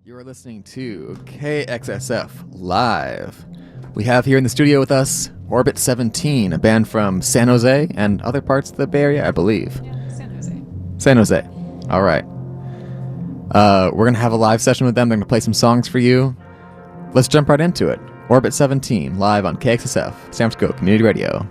You're listening to KXSF Live. We have here in the studio with us Orbit 17, a band from San Jose and other parts of the Bay Area, I believe. Yeah, San Jose. San Jose. All right. We're going to have a live session with them. They're going to play some songs for you. Let's jump right into it. Orbit 17, live on KXSF, San Francisco Community Radio.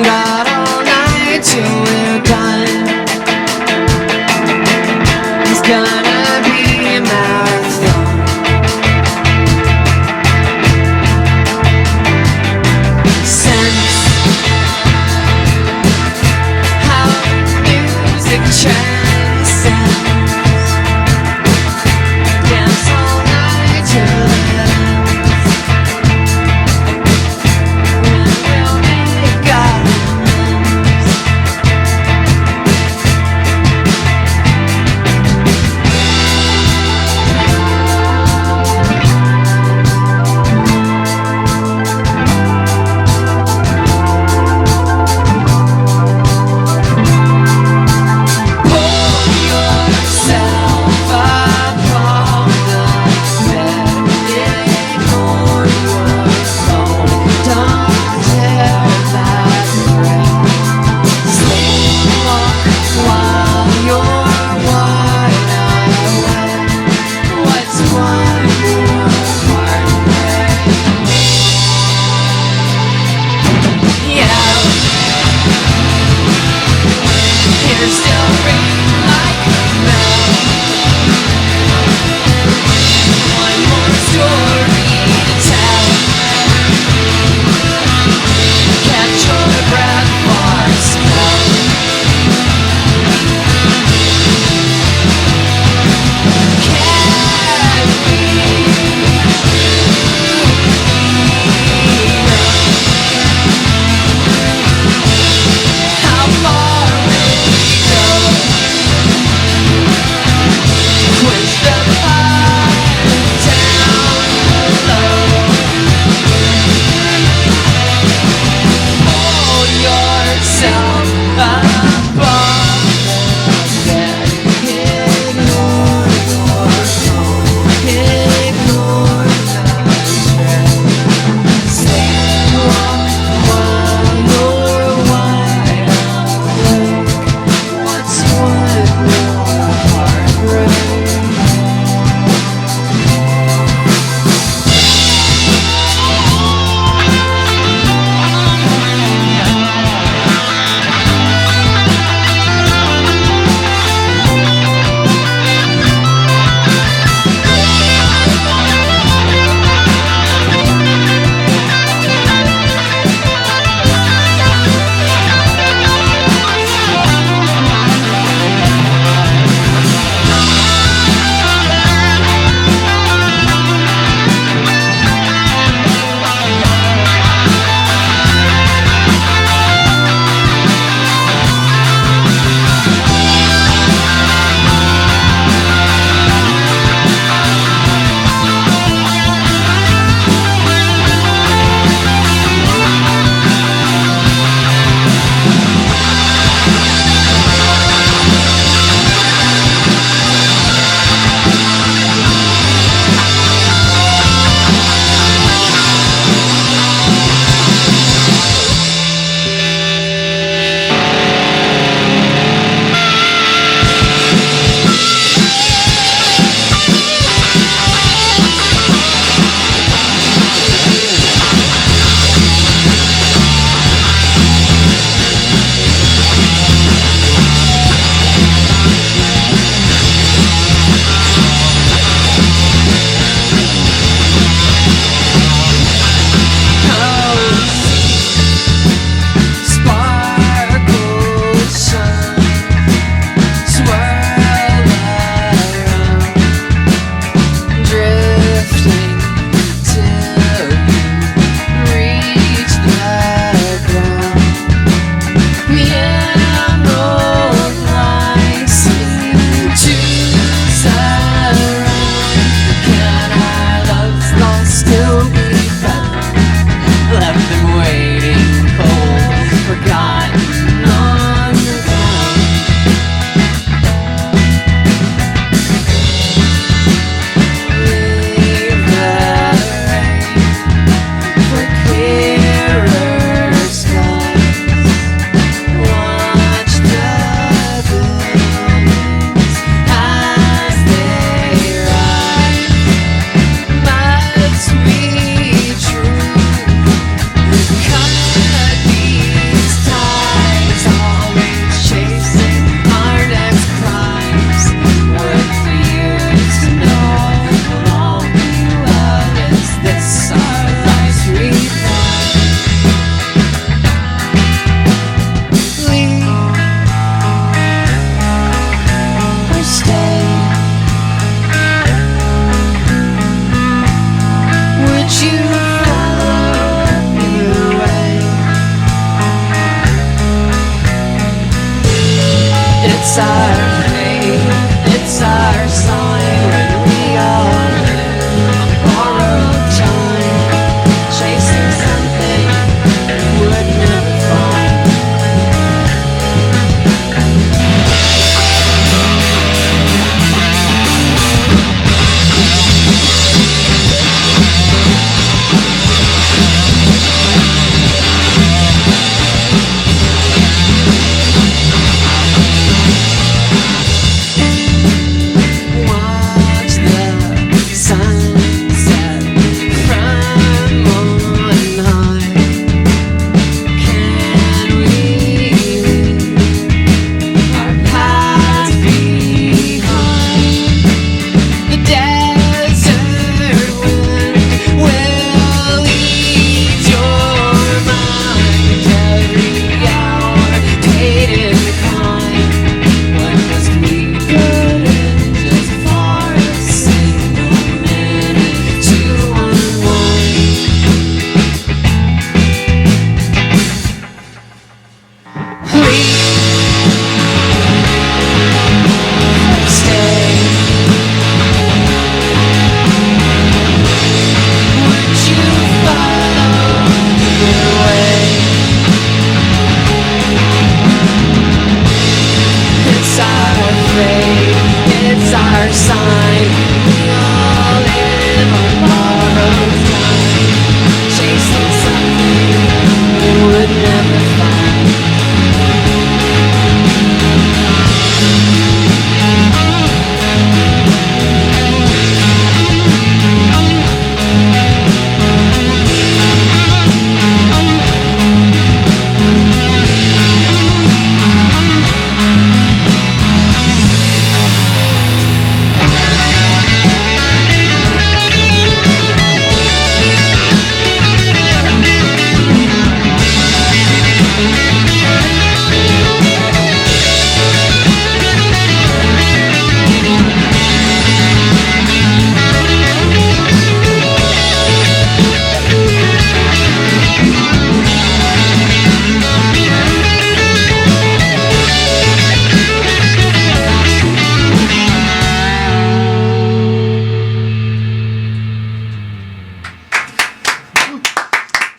Got all night till we're done.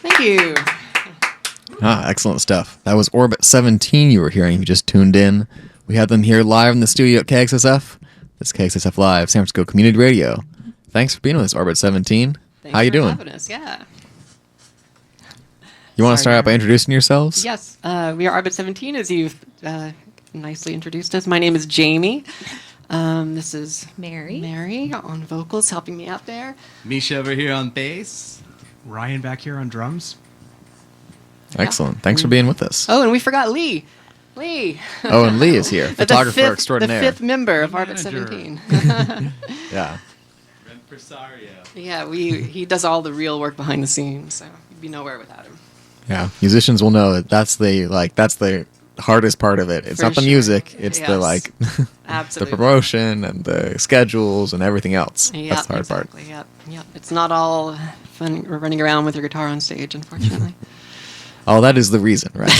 Thank you. Excellent stuff. That was Orbit 17 you were hearing. You just tuned in. We had them here live in the studio at KXSF. This is KXSF Live, San Francisco Community Radio. Thanks for being with us, Orbit 17. Thanks How you for doing? having us. Yeah. You want to start out by introducing yourselves? Yes. We are Orbit 17, as you've nicely introduced us. My name is Jamie. This is Mary on vocals, helping me out there. Misha over here on bass. Ryan back here on drums. Excellent. Thanks for being with us. Oh, and we forgot Lee. Oh, and Lee is here, photographer extraordinaire. The fifth member of Orbit Manager. 17. Yeah. Impresario. Yeah, he does all the real work behind the scenes, so you'd be nowhere without him. Yeah. Musicians will know that that's the hardest part of it. It's For not the sure. music. It's the the Absolutely. promotion and the schedules and everything else. Yep, That's the hard part. exactly. Yep. It's not all fun running around with your guitar on stage, unfortunately. Oh, that is the reason, right?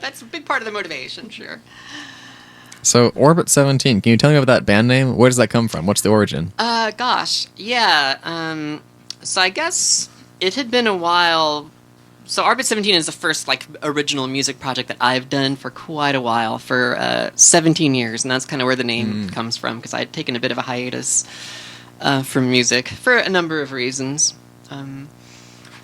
That's a big part of the motivation, sure. So, Orbit 17, can you tell me about that band name? Where does that come from? What's the origin? Gosh, yeah. So I guess it had been a while. So Orbit 17 is the first original music project that I've done for quite a while, for 17 years, and that's kind of where the name comes from, because I had taken a bit of a hiatus from music for a number of reasons.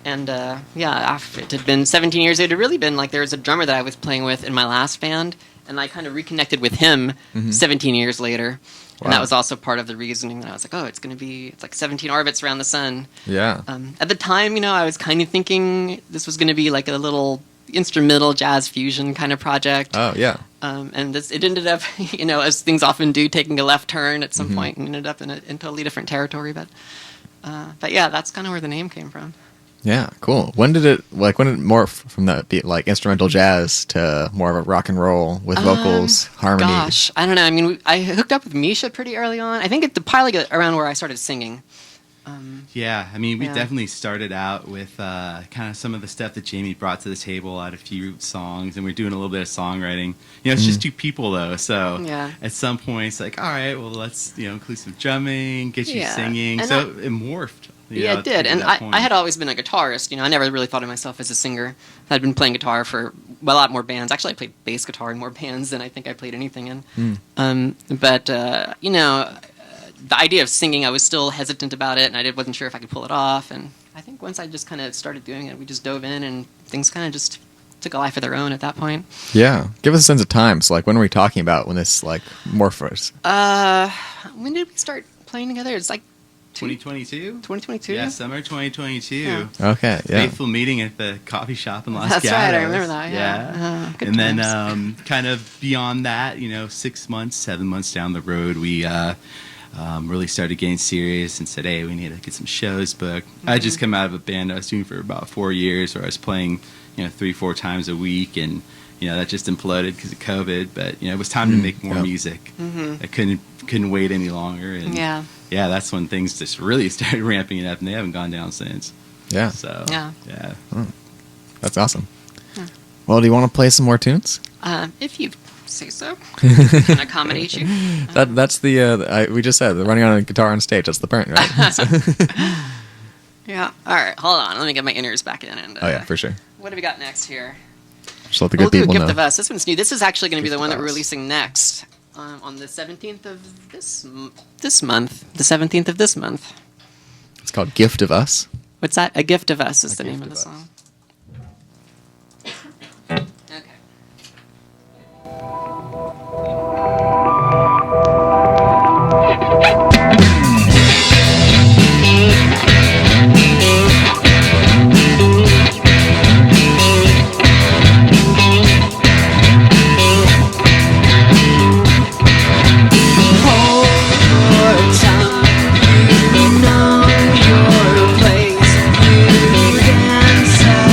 After it had been 17 years, it had really been there was a drummer that I was playing with in my last band, and I kind of reconnected with him 17 years later. Wow. And that was also part of the reasoning that I was it's like 17 orbits around the sun. Yeah. At the time, I was kind of thinking this was going to be like a little instrumental jazz fusion kind of project. Oh, yeah. And it ended up, as things often do, taking a left turn at some point and ended up in totally different territory. But yeah, that's kind of where the name came from. Yeah, cool. When did it morph from that instrumental jazz to more of a rock and roll with vocals, harmony? Gosh, I don't know. I mean, I hooked up with Misha pretty early on. I think probably around where I started singing. Yeah, I mean, we Yeah. definitely started out with kind of some of the stuff that Jamie brought to the table. I had a few songs, and we're doing a little bit of songwriting. It's just two people, though, so Yeah. at some point, it's like, all right, well, let's include some drumming, get you Yeah. singing. And So it morphed. Yeah, it did. at And that point. I had always been a guitarist. I never really thought of myself as a singer. I'd been playing guitar for a lot more bands. Actually, I played bass guitar in more bands than I think I played anything in. The idea of singing, I was still hesitant about it, and I wasn't sure if I could pull it off. And I think once I just kind of started doing it, we just dove in, and things kind of just took a life of their own at that point. Yeah. Give us a sense of time. So, when are we talking about when this, morphs? When did we start playing together? It's 2022? 2022? Yeah, summer 2022. Yeah. Okay, yeah. Fateful meeting at the coffee shop in Los That's Gatos. right, I remember that, yeah. Good And then times. kind of beyond that, 6 months, 7 months down the road, we really started getting serious and said, hey, we need to get some shows booked. I just come out of a band I was doing for about 4 years where I was playing 3-4 times a week, and that just imploded because of COVID. But it was time to make more music. I couldn't wait any longer, and yeah, that's when things just really started ramping it up, and they haven't gone down since. Yeah. So Yeah. That's awesome. Well, do you want to play some more tunes? If you say so, I can accommodate you. That's we just said, the running on a guitar on stage. That's the point, right? So- Yeah. All right. Hold on. Let me get my inners back in. And oh, yeah, for sure. what do we got next here? Just let the We'll good do people Gift know. of Us. This one's new. This is actually going to be Gift the one of that we're Us. releasing next on the 17th of this month. The 17th of this month. It's called Gift of Us. What's that? A Gift of Us is A the name Gift of the of Us. song. Okay. You know your place. You dance.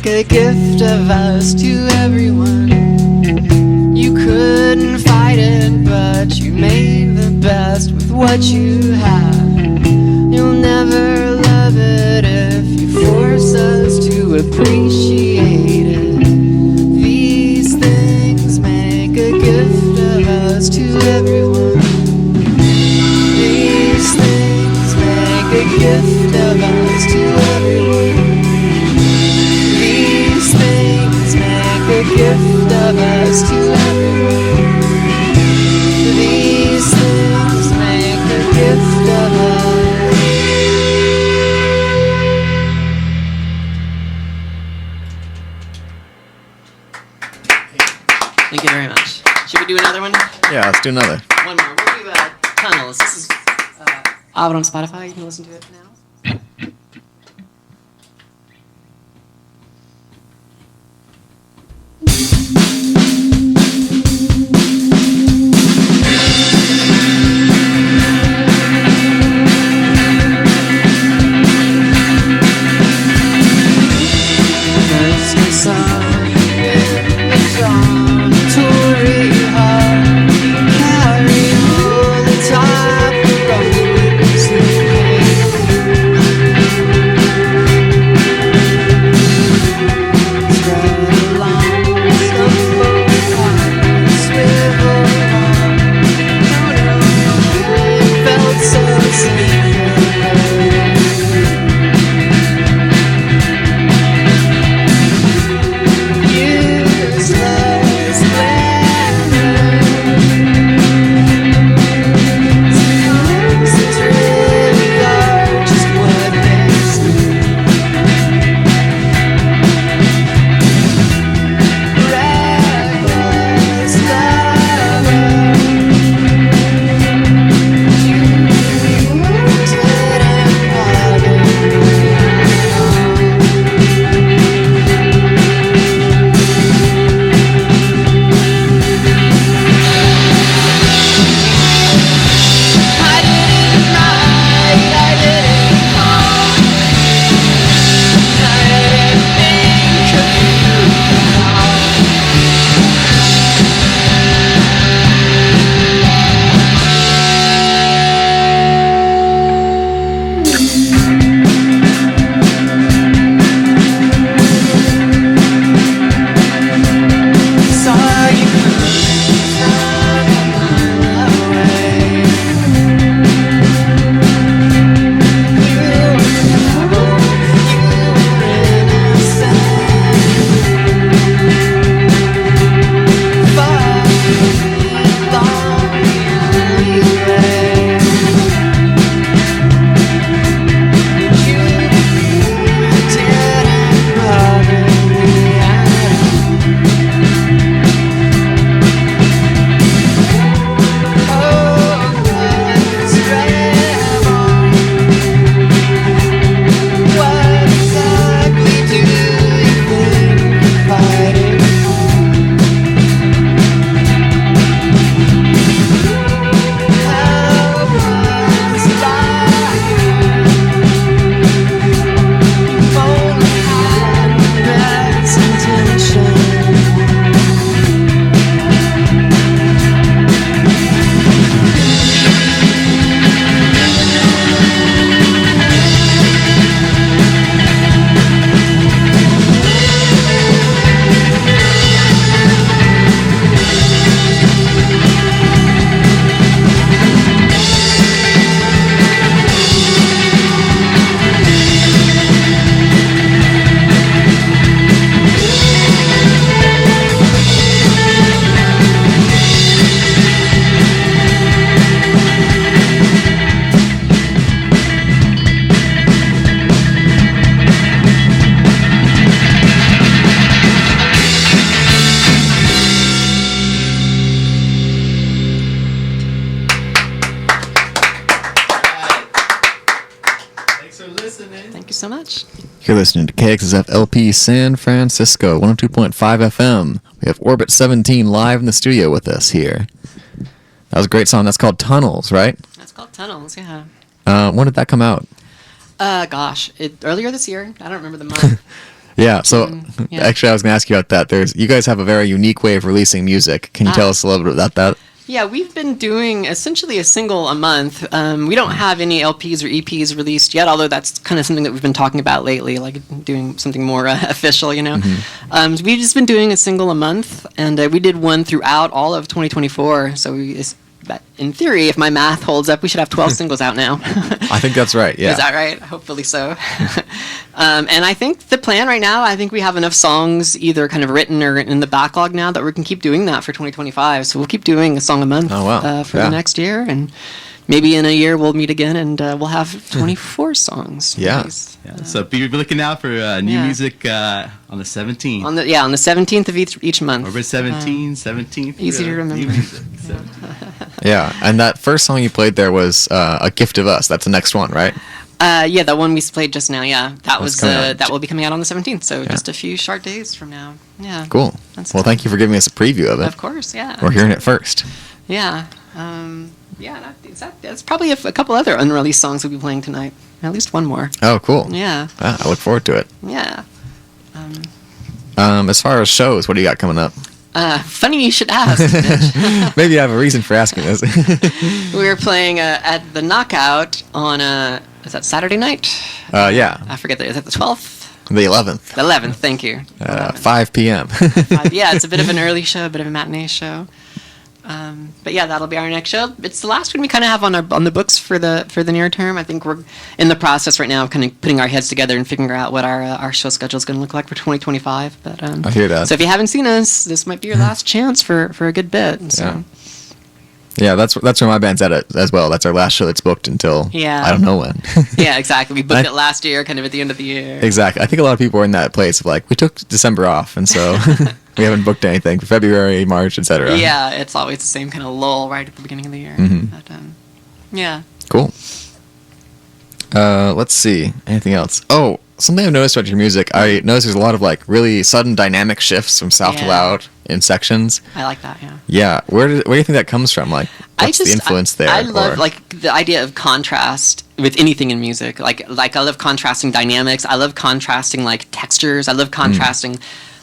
make a gift of us to everyone. You couldn't fight it, but you made the best with what you had. You'll never love it if you force us to appreciate it. These things make a gift of us to everyone. These things make a gift of us to everyone. These things make a gift of us to everyone. These things make a gift of us. Thank you very much. Should we do another one? Yeah, let's do another. One more. We'll do Tunnels. This is out on Spotify. You can listen to it now. Thank you so much. You're listening to KXSF LP San Francisco, 102.5 FM. We have Orbit 17 live in the studio with us here. That was a great song. That's called Tunnels, right? That's called Tunnels, yeah. When did that come out? Earlier this year. I don't remember the month. Yeah. So Yeah. actually, I was going to ask you about that. You guys have a very unique way of releasing music. Can you tell us a little bit about that? Yeah, we've been doing essentially a single a month. We don't have any LPs or EPs released yet, although that's kind of something that we've been talking about lately, like doing something more official, you know. So we've just been doing a single a month, and we did one throughout all of 2024. So in theory, if my math holds up, we should have 12 singles out now. I think that's right. Yeah. Is that right? Hopefully so. And I think the plan right now, I think we have enough songs either kind of written or in the backlog now that we can keep doing that for 2025. So we'll keep doing a song a month for the next year. And maybe in a year we'll meet again and we'll have 24 songs. Yeah. Yeah. So be looking out for new music on the 17th. On the 17th of each month. Orbit 17th. Easy to remember. New music. Yeah. And that first song you played there was A Gift of Us. That's the next one, right? Yeah, the one we played just now. Yeah, that will be coming out on the 17th. So just a few short days from now. Yeah. Cool. Well, thank you for giving us a preview of it. Of course. Yeah. We're hearing it first. Yeah. That's probably a couple other unreleased songs we'll be playing tonight. At least one more. Oh, cool. Yeah. I look forward to it. Yeah. As far as shows, what do you got coming up? Funny you should ask, Mitch. Maybe I have a reason for asking this. We were playing at the Knockout on is that Saturday night? Yeah. I forget. Is that the 12th? The 11th. The 11th. Thank you. 5 p.m. Yeah, it's a bit of an early show, a bit of a matinee show. But yeah, that'll be our next show. It's the last one we kind of have on the books for the near term. I think we're in the process right now of kind of putting our heads together and figuring out what our show schedule is going to look like for 2025. But I hear that. So if you haven't seen us, this might be your last chance for a good bit. So. Yeah, that's where my band's at as well. That's our last show that's booked until I don't know when. Yeah, exactly. We booked it last year, kind of at the end of the year. Exactly. I think a lot of people are in that place of like, we took December off, and so we haven't booked anything for February, March, etc. Yeah, it's always the same kind of lull right at the beginning of the year. But, yeah. Cool. Let's see. Anything else? Oh, something I've noticed about your music, I noticed there's a lot of like really sudden dynamic shifts from south to loud in sections. I like that, yeah. Yeah. Where do you think that comes from? Like, what's the influence there? I love like the idea of contrast with anything in music. Like I love contrasting dynamics. I love contrasting like textures. I love contrasting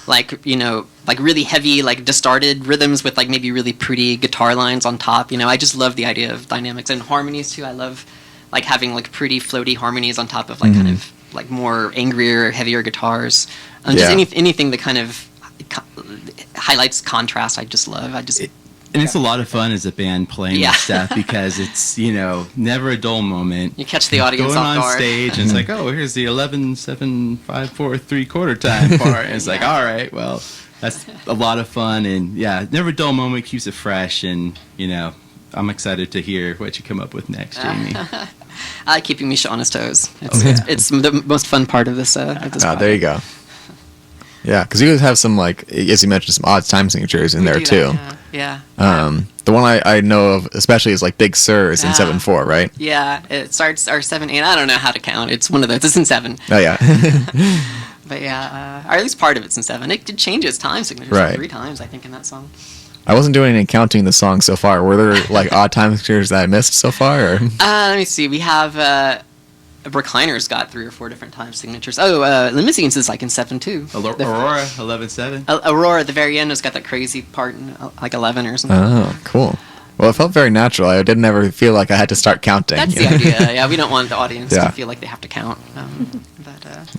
like, you know, like really heavy, like distorted rhythms with like maybe really pretty guitar lines on top. You know, I just love the idea of dynamics and harmonies too. I love like having like pretty floaty harmonies on top of like kind of like more angrier, heavier guitars. Just anything that kind of highlights contrast. I just love. And it's a lot of fun as a band playing this stuff because it's, you know, never a dull moment. You catch the audience going off on guard. stage and it's like, oh, here's the 11, 7, 5, 4, 3/4 time part. And it's like, all right, well, that's a lot of fun. And yeah, never a dull moment, keeps it fresh. And, you know, I'm excited to hear what you come up with next, Jamie. I like keeping Misha on his toes. It's the most fun part of this. There you go. Yeah, because you guys have some, like, as you mentioned, some odd time signatures in there, too. Yeah. The one I know of, especially, is, like, Big Sur is in 7/4, right? Yeah, it starts, or 7/8. I don't know how to count. It's one of those. It's in 7. Oh, yeah. But, yeah, or at least part of it's in 7. It changes time signatures like 3 times, I think, in that song. I wasn't doing any counting the songs so far. Were there, like, odd time signatures that I missed so far? Or? Let me see. We have... Recliner's got 3 or 4 different time signatures. Oh, Limousines is like in 7 too. Aurora 11/7. Aurora at the very end has got that crazy part in like 11 or something. Oh, cool. Well, it felt very natural. I didn't ever feel like I had to start counting. That's the idea. Yeah, we don't want the audience to feel like they have to count.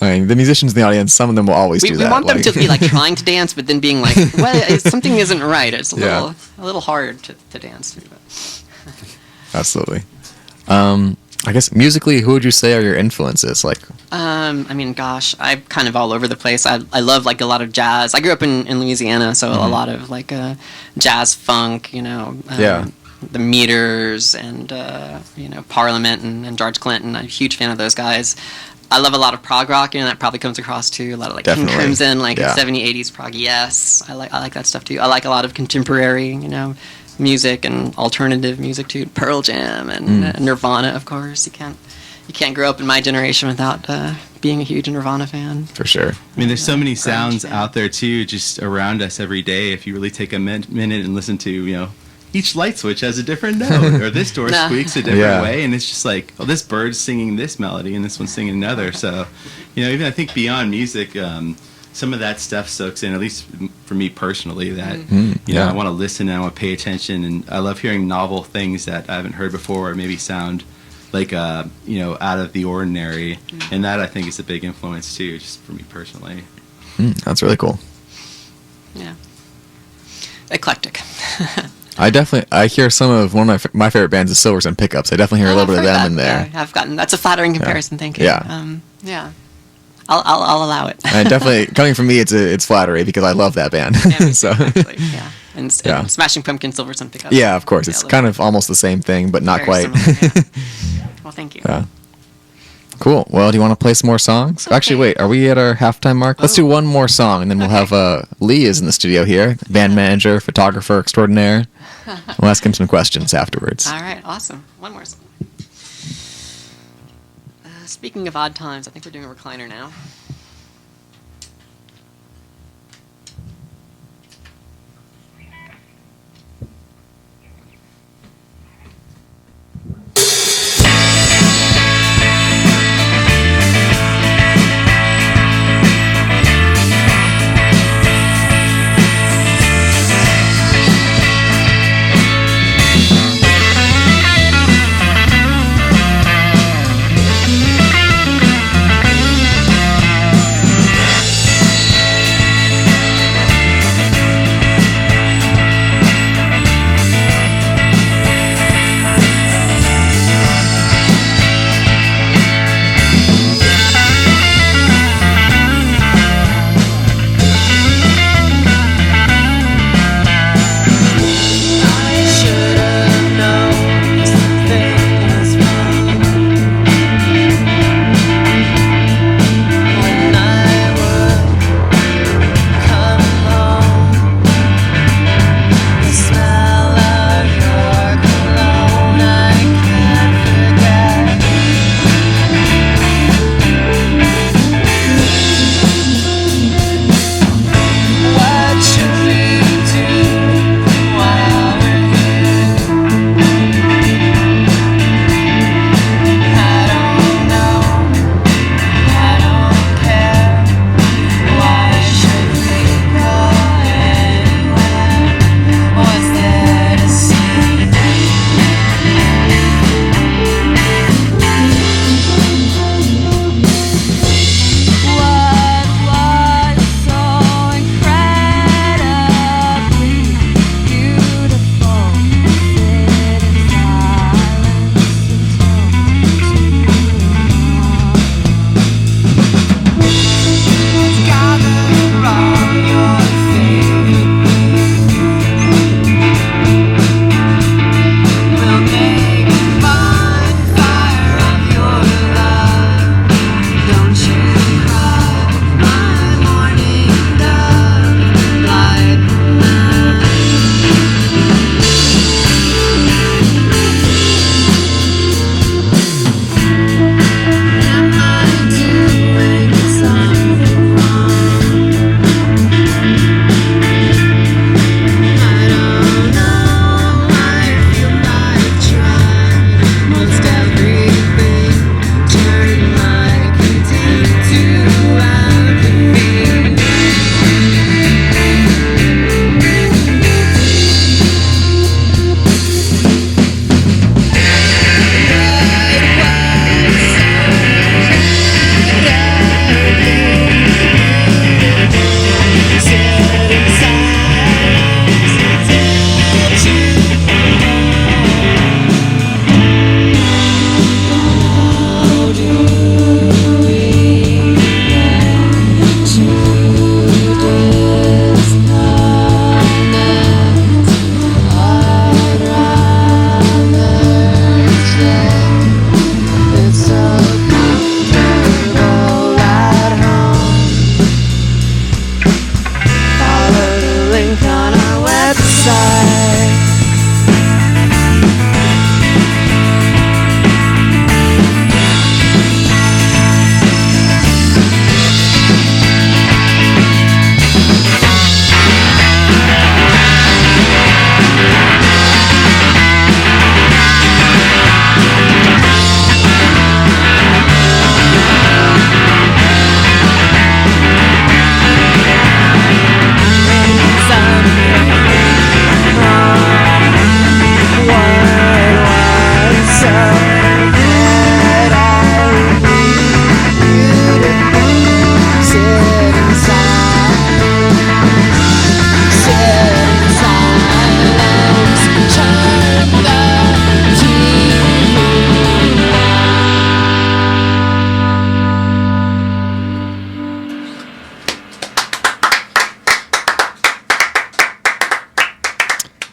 I mean, the musicians in the audience, some of them will always do that. We want them to be like trying to dance, but then being like, well, something isn't right. It's a little hard to dance through. Absolutely. I guess musically, who would you say are your influences? Like, I mean, gosh, I'm kind of all over the place. I love like a lot of jazz. I grew up in Louisiana, so a lot of like jazz funk, you know. The Meters and you know, Parliament and George Clinton. I'm a huge fan of those guys. I love a lot of prog rock, you know, that probably comes across too. A lot of like King Crimson, like 70s, 80s prog. Yes, I like that stuff too. I like a lot of contemporary, you know, music and alternative music too. Pearl Jam and Nirvana, of course. You can't grow up in my generation without being a huge Nirvana fan. For sure. I mean, there's so many sounds out there too, just around us every day. If you really take a minute and listen to, you know, each light switch has a different note, or this door Nah. squeaks a different Yeah. way, and it's just like, oh, this bird's singing this melody and this one's singing another. So, even I think beyond music, some of that stuff soaks in, at least for me personally, that yeah. I want to listen and I want to pay attention, and I love hearing novel things that I haven't heard before, or maybe sound like out of the ordinary, and that I think is a big influence too, just for me personally. That's really cool. Yeah. Eclectic. I hear some of one of my favorite bands is Silvers and Pickups. I definitely hear a little bit of them in there. Yeah, I've gotten that's a flattering comparison. Thank you. Yeah. Yeah. I'll allow it. And definitely coming from me, it's flattery because I love that band. Yeah, me So too, actually. Yeah. And Yeah. Smashing Pumpkins, Silvers and Pickups. yeah, of course, it's Yeah, kind of almost the same thing, but not very quite. similar, yeah. Well, thank you. Yeah. Cool. Well, do you want to play some more songs? Okay. Actually, wait. Are we at our halftime mark? Let's do one more song, and then we'll have Lee is in the studio here, band manager, photographer extraordinaire. We'll ask him some questions afterwards. All right, awesome. One more song. Speaking of odd times, I think we're doing a recliner now.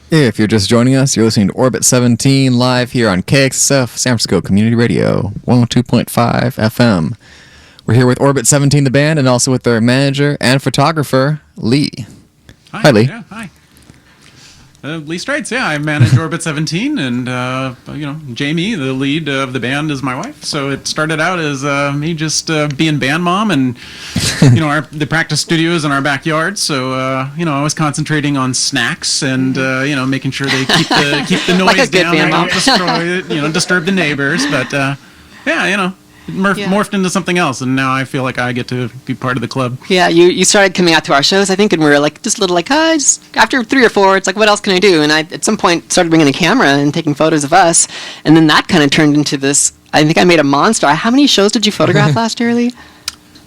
If you're just joining us, you're listening to Orbit 17 live here on KXSF San Francisco Community Radio, 102.5 FM. We're here with Orbit 17, the band, and also with their manager and photographer, Lee. Hi, Lee. Yeah, hi. Lee Straits, yeah, I manage Orbit 17, and Jamie, the lead of the band, is my wife. So it started out as me just being band mom, and the practice studio is in our backyard. So I was concentrating on snacks and making sure they keep the noise Like a good down band and don't disturb the neighbors. But it morphed into something else, and now I feel like I get to be part of the club. Yeah, you started coming out to our shows, I think, and we were like just a little like, just after 3 or 4, it's like, what else can I do? And I, at some point, started bringing a camera and taking photos of us, and then that kind of turned into this. I think I made a monster. How many shows did you photograph last year, Lee?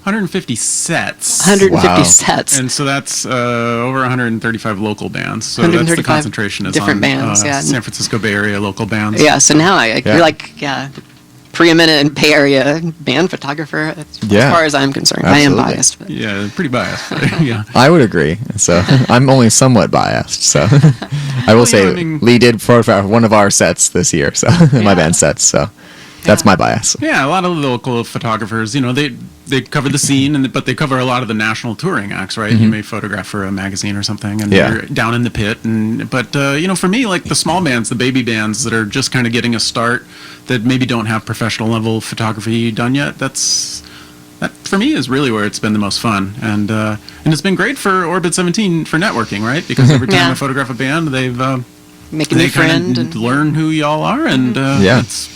150 sets. 150 Wow. sets. And so that's over 135 local bands. So that's the 135 concentration is different on bands, yeah. San Francisco Bay Area local bands. Yeah, so now you're like, preeminent Bay Area band photographer, as far as I'm concerned. Absolutely. I am biased. But. Yeah, pretty biased. But, yeah. I would agree. So I'm only somewhat biased. So I will say Lee did photograph one of our sets this year, so my band sets. So that's my bias. Yeah, a lot of local photographers, they cover the scene, but they cover a lot of the national touring acts, right? You may photograph for a magazine or something, and you're down in the pit. But for me, like the small bands, the baby bands that are just kind of getting a start, that maybe don't have professional level photography done yet, that for me is really where it's been the most fun. And it's been great for Orbit 17 for networking, right? Because every time I photograph a band, they make a new friend and learn who y'all are, and it's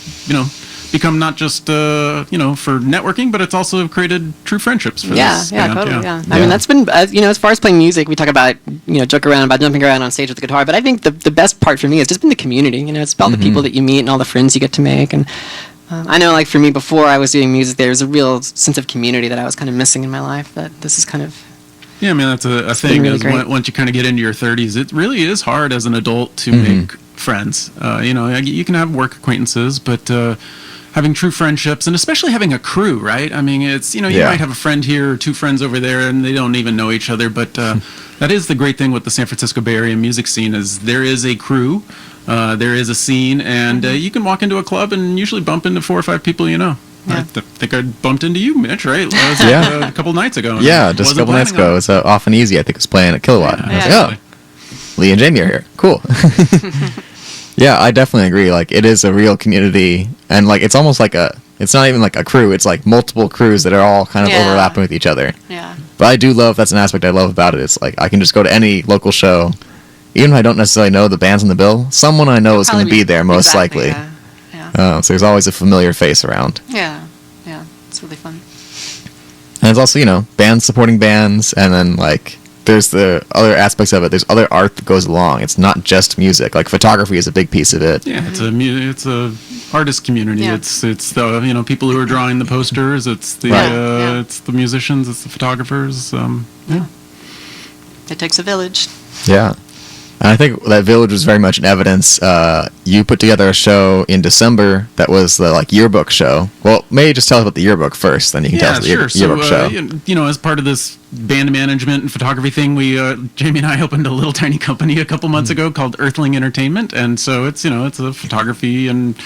become not just for networking, but it's also created true friendships for this band. Totally. I mean, that's been as far as playing music, we talk about joke around about jumping around on stage with the guitar, but I think the best part for me has just been the community. It's about the people that you meet and all the friends you get to make. And I know, like for me, before I was doing music, there was a real sense of community that I was kind of missing in my life. That this is kind of I mean, that's a thing. Really once you kind of get into your 30s, it really is hard as an adult to make friends. You can have work acquaintances, but having true friendships, and especially having a crew, right? I mean, it's, you might have a friend here or 2 friends over there, and they don't even know each other, but that is the great thing with the San Francisco Bay Area music scene, is there is a crew, there is a scene, and you can walk into a club and usually bump into 4 or 5 people you know. Yeah. I think I bumped into you, Mitch, right? A couple nights ago. Yeah, just a couple nights ago. It's Off and Easy, I think, was playing at Kilowatt. Yeah, I was like, oh, Lee and Jamie are here. Cool. Yeah, I definitely agree. Like, it is a real community, and like it's almost like it's not even like a crew. It's like multiple crews that are all kind of overlapping with each other. Yeah. But I do love, that's an aspect I love about it. It's like I can just go to any local show, even if I don't necessarily know the bands on the bill. Someone I know is going to be there most likely. Yeah. So there's always a familiar face around. Yeah. It's really fun. And it's also, bands supporting bands, and then like there's the other aspects of it. There's other art that goes along. It's not just music. Like photography is a big piece of it. Yeah, it's a artist community. Yeah. It's the people who are drawing the posters. It's the it's the musicians. It's the photographers. It takes a village. Yeah. And I think that village was very much in evidence. You put together a show in December that was the yearbook show. Well, maybe just tell us about the yearbook first, then you can tell us the yearbook show. As part of this band management and photography thing, we Jamie and I opened a little tiny company a couple months ago called Earthling Entertainment, and so it's it's a photography and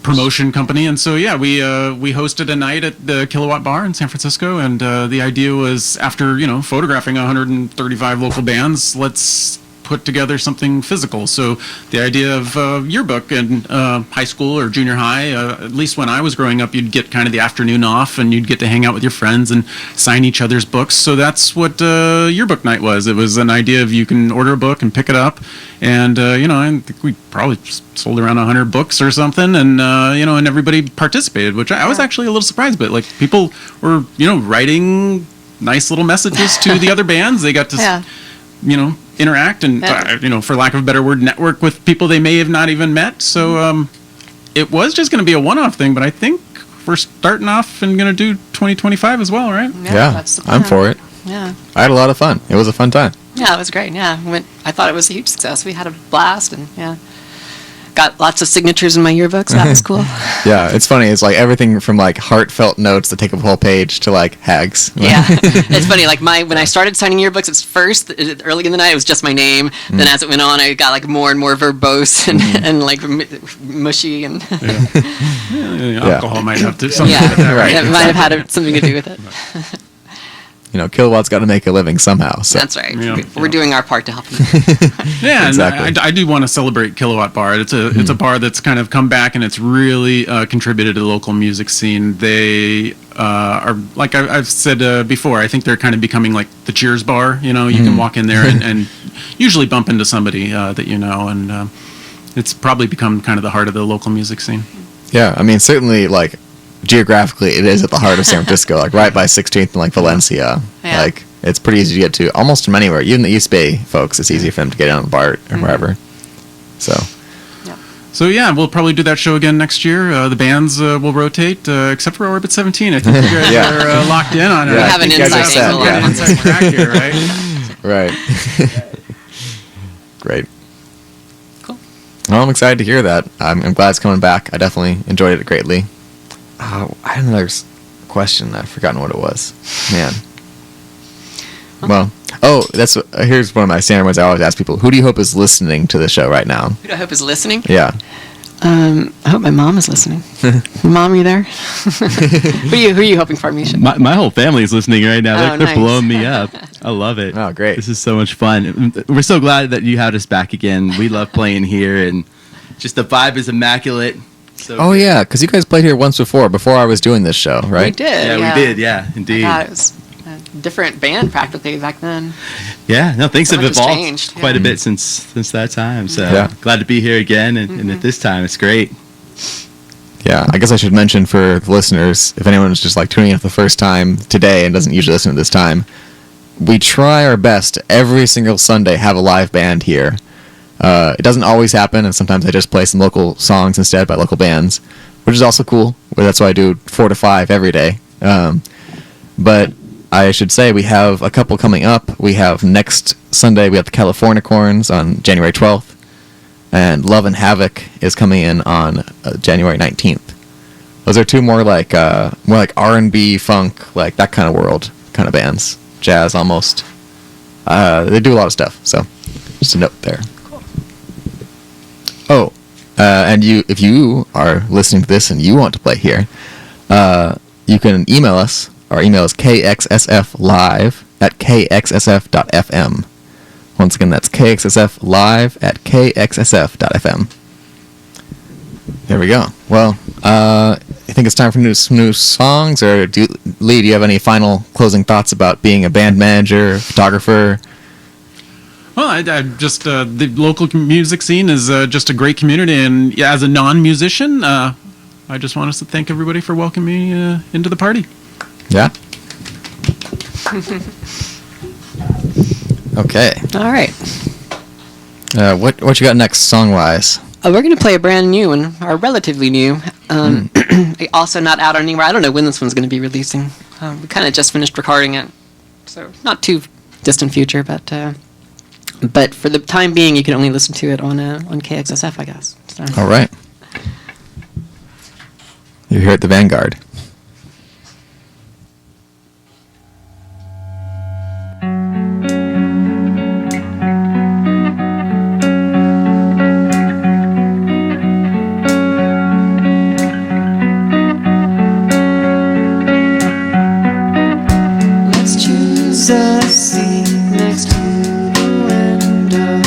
promotion company. And so we hosted a night at the Kilowatt Bar in San Francisco, and the idea was, after photographing 135 local bands, let's put together something physical. So the idea of yearbook in high school or junior high, at least when I was growing up, you'd get kind of the afternoon off and you'd get to hang out with your friends and sign each other's books. So that's what yearbook night was. It was an idea of you can order a book and pick it up, and I think we probably sold around 100 books or something, and and everybody participated, which I was actually a little surprised. But people were writing nice little messages to the other bands. They got to interact and for lack of a better word, network with people they may have not even met. So it was just going to be a one-off thing, but I think we're starting off and going to do 2025 as well, right? Yeah, that's the plan. I'm for it. Yeah. I had a lot of fun. It was a fun time. Yeah, it was great. Yeah, I thought it was a huge success. We had a blast, and got lots of signatures in my yearbooks. That was cool. Yeah, it's funny. It's like everything from like heartfelt notes that take up a whole page to like hags. Yeah, it's funny. Like when I started signing yearbooks, it's first early in the night it was just my name. Then as it went on, I got like more and more verbose and like mushy and Alcohol might have to something yeah, with that, right? it might have had something to do with it. You know, Kilowatt's got to make a living somehow. So. That's right. Yeah. We're doing our part to help you. Yeah, Exactly. and I do want to celebrate Kilowatt Bar. It's a bar that's kind of come back and it's really contributed to the local music scene. They are, like I've said before, I think they're kind of becoming like the Cheers bar. You know, you can walk in there and usually bump into somebody that you know, and it's probably become kind of the heart of the local music scene. Yeah, I mean, certainly, like, geographically, it is at the heart of San Francisco, like, right by 16th and, like, Valencia. Yeah. Like, it's pretty easy to get to almost from anywhere. Even the East Bay folks, it's easy for them to get on the BART or wherever. So, So yeah, we'll probably do that show again next year. The bands will rotate, except for Orbit 17. I think you guys Yeah. are locked in on it. Yeah, We I have an think you guys inside are set, angle yeah. on it. Inside track here, right? right. Great. Cool. Well, I'm excited to hear that. I'm glad it's coming back. I definitely enjoyed it greatly. I had another question. I've forgotten what it was. Man. Well, here's one of my standard ones I always ask people. Who do you hope is listening to the show right now? Who do I hope is listening? Yeah. I hope my mom is listening. Mom, are you there? Who are you hoping for, Misha? My whole family is listening right now. Oh, They're nice. blowing me up. I love it. Oh, great. This is so much fun. We're so glad that you had us back again. We love playing here, and just the vibe is immaculate. So Oh, good. yeah, because you guys played here once before I was doing this show, right? We did. Yeah, we did. Yeah, indeed. I thought it was a different band practically back then. Yeah, no, things So have much has evolved changed, quite yeah. a bit since that time. So Yeah. glad to be here again, and at this time, it's great. Yeah, I guess I should mention for the listeners, if anyone's just like tuning in for the first time today and doesn't usually listen at this time, we try our best to every single Sunday have a live band here. It doesn't always happen, and sometimes I just play some local songs instead by local bands, which is also cool. But that's why I do 4 to 5 every day. But I should say we have a couple coming up. We have next Sunday, we have the California Corns on January 12th. And Love and Havoc is coming in on January 19th. Those are two more like R&B, funk, like that kind of world kind of bands. Jazz almost. They do a lot of stuff, so just a note there. Cool. Oh, and if you are listening to this and you want to play here, you can email us. Our email is kxsflive@kxsf.fm. Once again, that's kxsflive@kxsf.fm. There we go. Well, I think it's time for some new songs. Or Lee, do you have any final closing thoughts about being a band manager, photographer? Well, I just the local music scene is just a great community, and yeah, as a non-musician, I just want us to thank everybody for welcoming me into the party. Yeah. Okay. All right. What you got next, song wise? We're going to play a brand new one, or relatively new. Also not out anywhere. I don't know when this one's going to be releasing. We kind of just finished recording it, so not too distant future. But for the time being, you can only listen to it on KXSF, I guess. So. All right. You're here at the Vanguard. Let's choose a seat next to the window.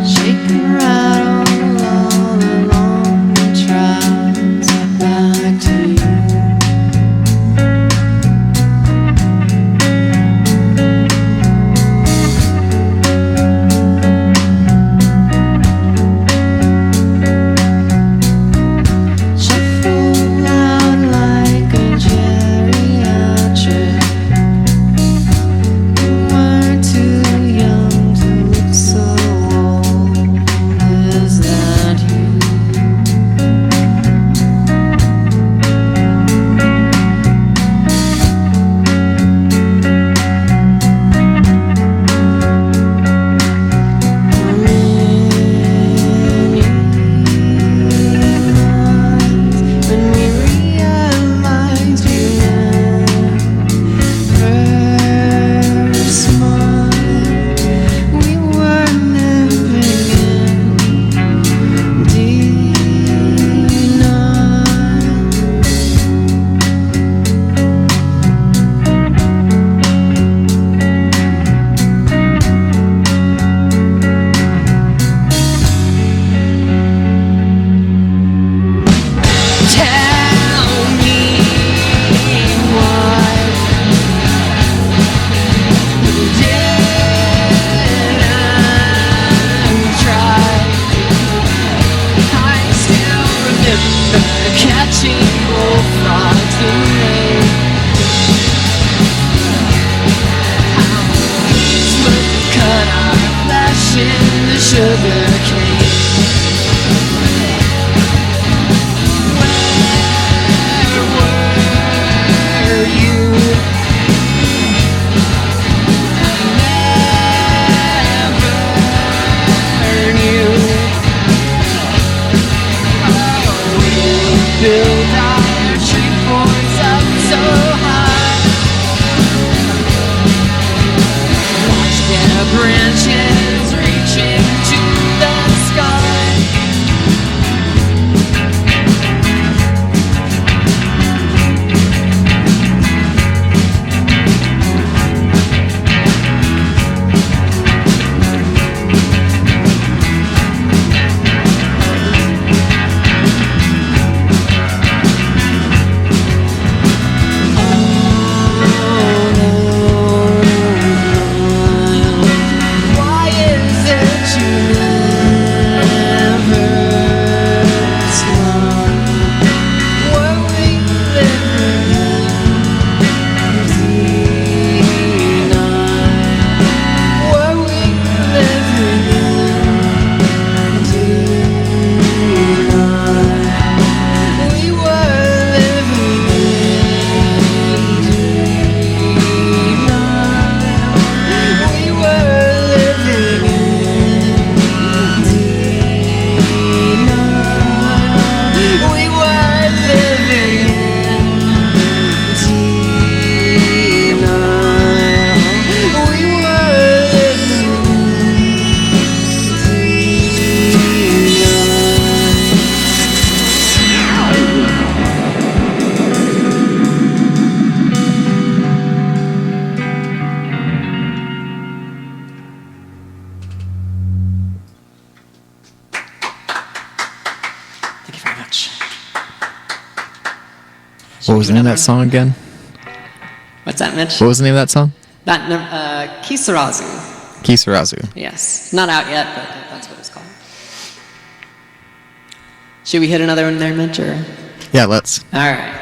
Shake and rattle all along the tracks. sugar cane. Where were you? Never knew. Build our tree forts up so high. Watch their branches reaching to the sky. Why is it you never smile? Were we living in denial? Were we living in denial? We were living in denial. We were living in denial. We were living in denial. We were living Thank you very much. What was the name of that song again? What's that, Mitch? What was the name of that song? That Kisarazu. Kisarazu. Yes, not out yet, but that's what it's called. Should we hit another one there, Mitch? Or? Yeah, let's. All right.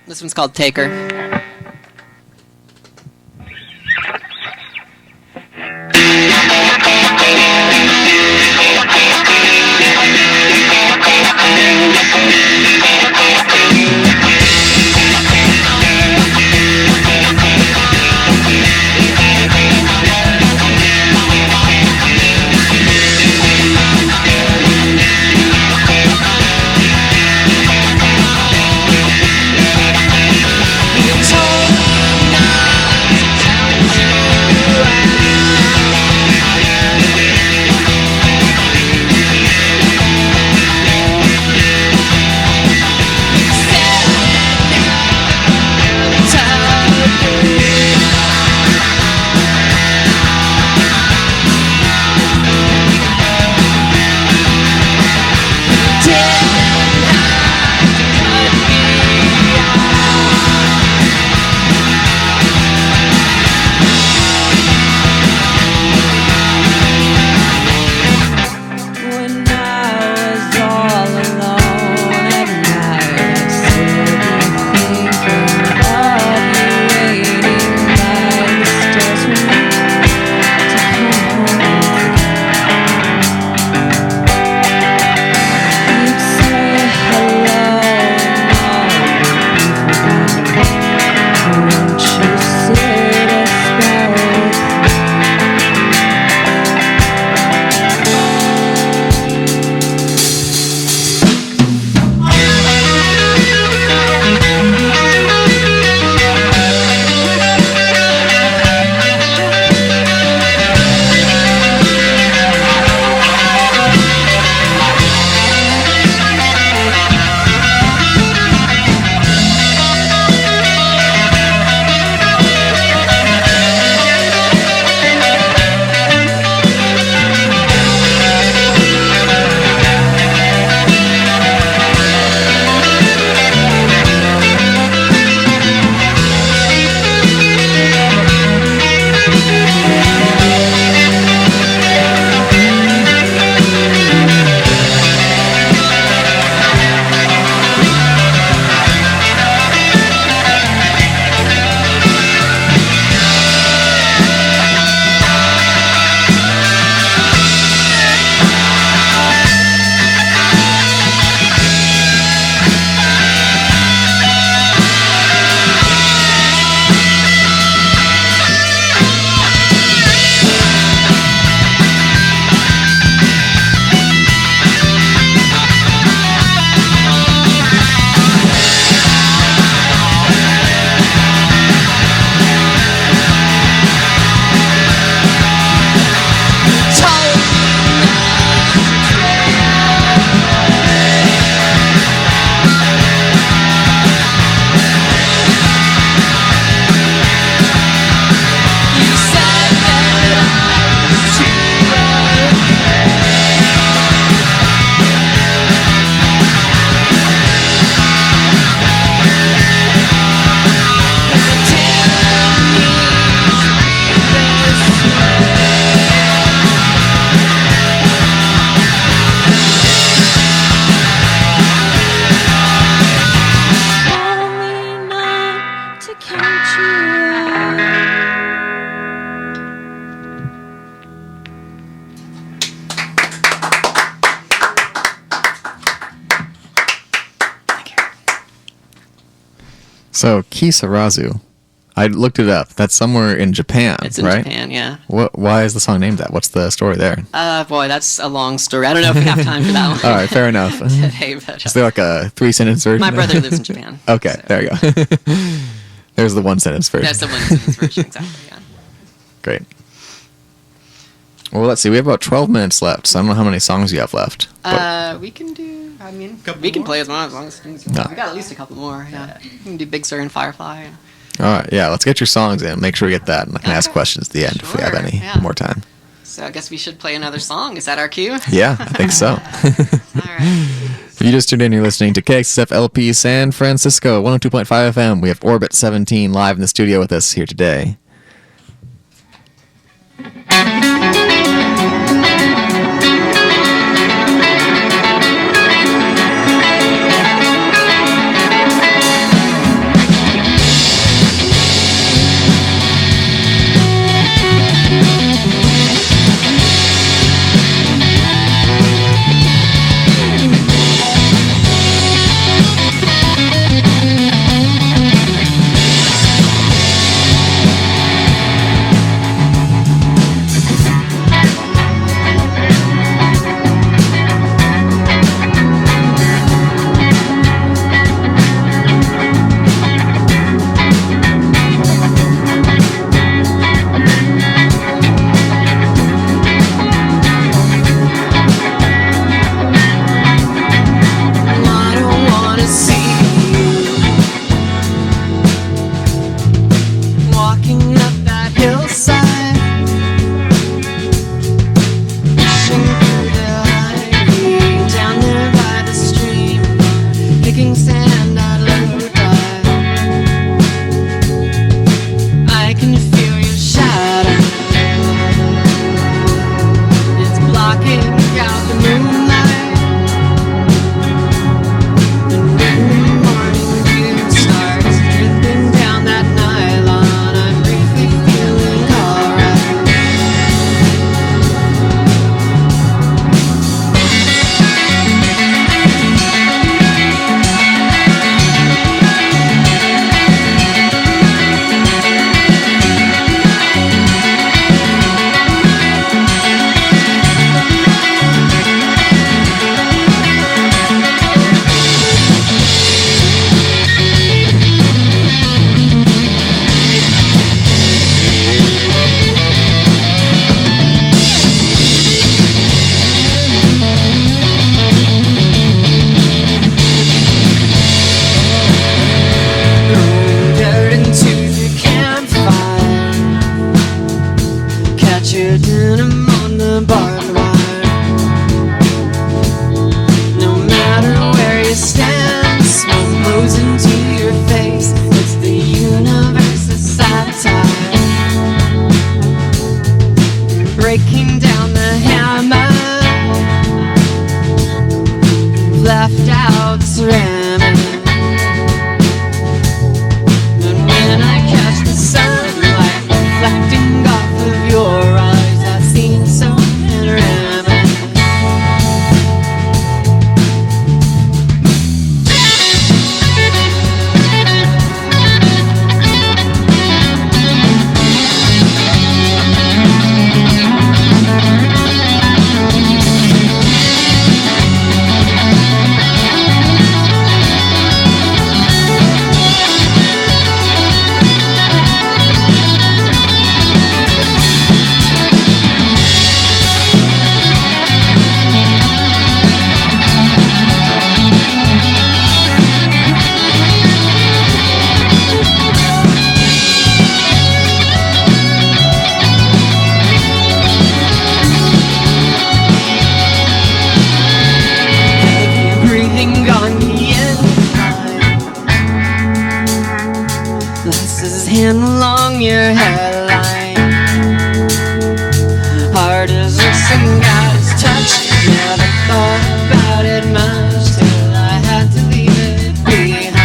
This one's called Taker. You told So Kisarazu, I looked it up. That's somewhere in Japan, It's in right? Japan, yeah. Why is the song named that? What's the story there? Boy, that's a long story. I don't know if we have time for that one. All right, fair enough. Today, but, Is there like a 3-sentence version? my brother lives in Japan. Okay, so there you go. There's the 1-sentence version. That's the one sentence version, exactly, yeah. Great. Well, let's see. We have about 12 minutes left, so I don't know how many songs you have left. But We can do, I mean, Couple we can more? play as long as things. No. We got at least a couple more, yeah. We can do Big Sur and Firefly. Yeah. all right, yeah, let's get your songs in. Make sure we get that, and I can ask Okay. questions at the end if we have Sure, any yeah. more time. So I guess we should play another song. Is that our cue? Yeah, I think so. All right. If you just tuned in, you're listening to KXSF LP San Francisco, 102.5 FM. We have Orbit 17 live in the studio with us here today. I don't wanna see you walking up that hillside, pushing through the ivy, down there by the stream, picking sand at low tide. I can feel your shadow. It's blocking out the moonlight. And when the morning dew starts dripping down that nylon, I'm briefly feeling alright. Throw dirt into the campfire, catch your denim on the barbed wire. No matter where you stand, smoke blows into your face. It's the universe's satire, breaking down the hammer, left out ceramic. And when I catch the sunlight reflecting off of your eyes, that seems so panoramic. Heavy breathing on the inside, glasses hand along your hairline, hard as some guy's touch. Never thought about it much till I had to leave it behind.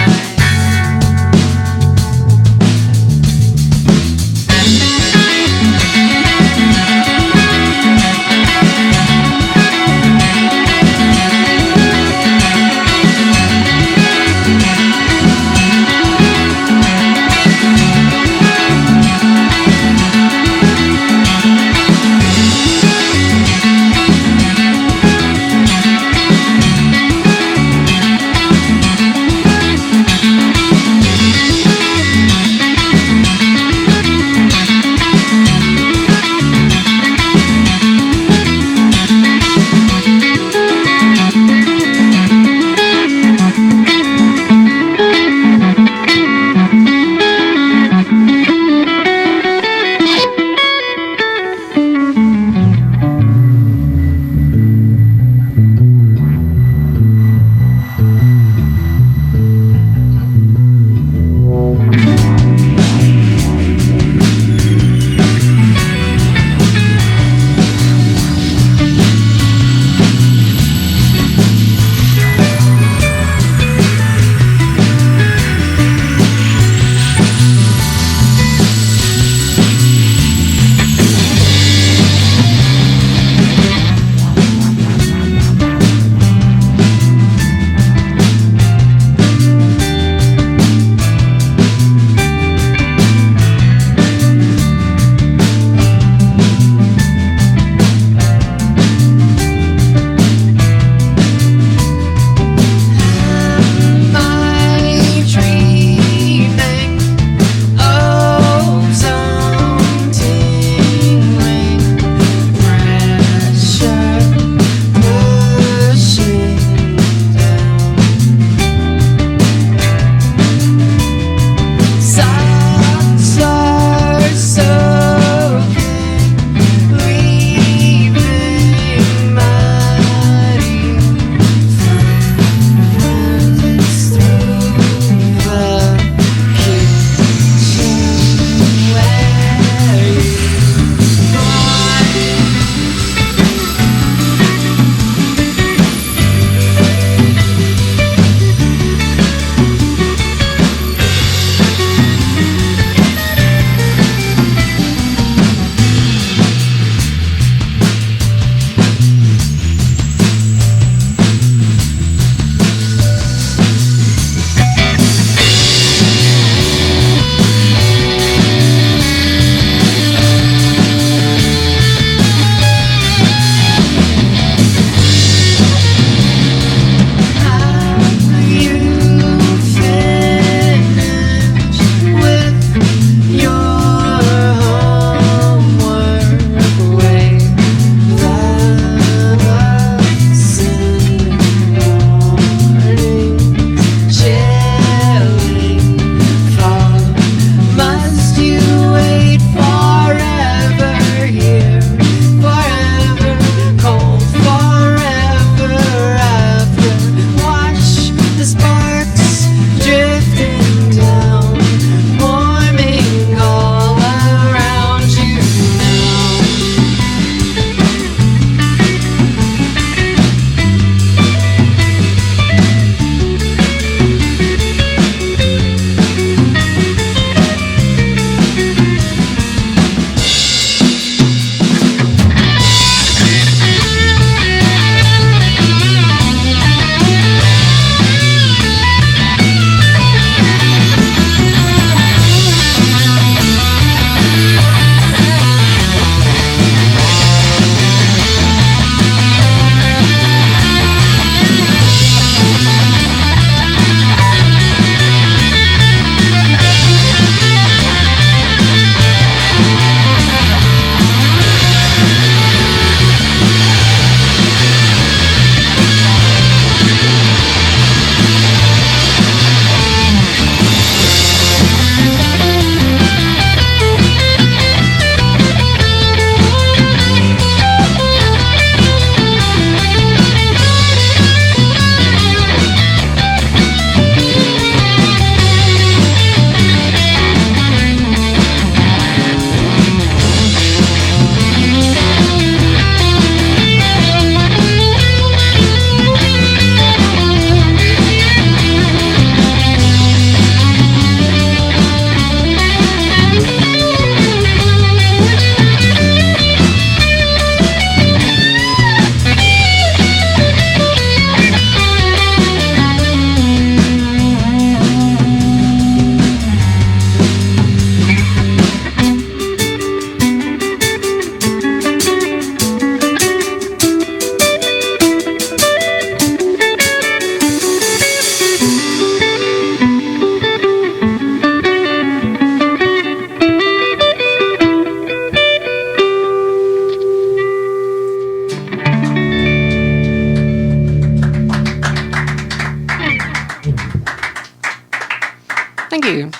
Thank you.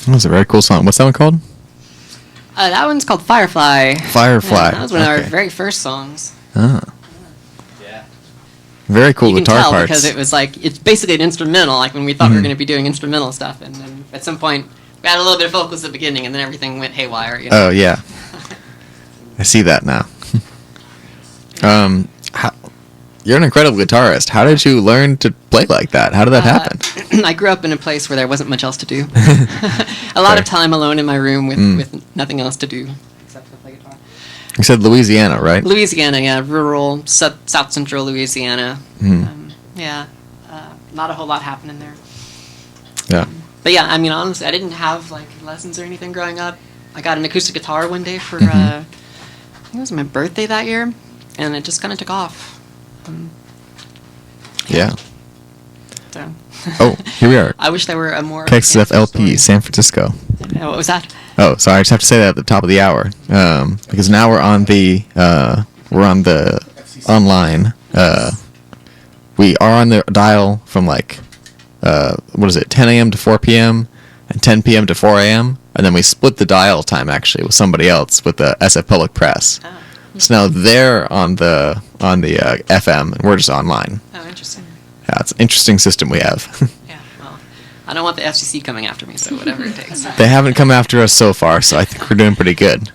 That was a very cool song. What's that one called? That one's called Firefly. Firefly. Yeah, that was one of our Okay. very first songs. Ah, Yeah. very cool You can guitar tell parts. because it was like, it's basically an instrumental, like when we thought we Mm-hmm. were going to be doing instrumental stuff. And then at some point, we had a little bit of vocals at the beginning, and then everything went haywire. You know? Oh yeah, I see that now. You're an incredible guitarist. How did you learn to play like that? How did that happen? I grew up in a place where there wasn't much else to do. A lot of Fair. time alone in my room with, Mm. with nothing else to do except to play guitar. You said Louisiana, right? Louisiana, yeah, rural, south central Louisiana. Mhm. Yeah, not a whole lot happening there. Yeah. But yeah, I mean, honestly, I didn't have like lessons or anything growing up. I got an acoustic guitar one day for, Mhm. I think it was my birthday that year, and it just kind of took off. Yeah. So. Oh, here we are. I wish there were a more. KXSF LP, story. San Francisco. What was that? Oh, sorry. I just have to say that at the top of the hour, because now we're on the online. We are on the dial from like 10 a.m. to 4 p.m. and 10 p.m. to 4 a.m. and then we split the dial time actually with somebody else with the SF Public Press. Oh, So now they're on the FM and we're just online. oh, interesting. Yeah, it's an interesting system we have. Yeah, well, I don't want the FCC coming after me, so whatever it takes. They haven't come after us so far, so I think we're doing pretty good.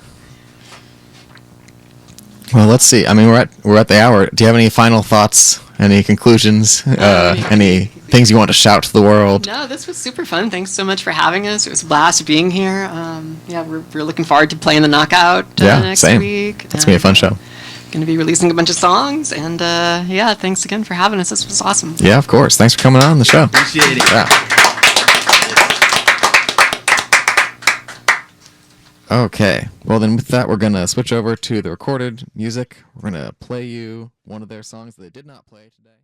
Well, let's see. I mean, we're at the hour. Do you have any final thoughts? Any conclusions? Any things you want to shout to the world? No, this was super fun. Thanks so much for having us. It was a blast being here. Yeah, we're looking forward to playing the Knockout Yeah, next same. week. It's gonna be a fun show. Going to be releasing a bunch of songs, and yeah, thanks again for having us. This was awesome. Yeah, of course. Thanks for coming on the show. Appreciate it. Yeah. Okay. Well, then with that, we're going to switch over to the recorded music. We're going to play you one of their songs that they did not play today.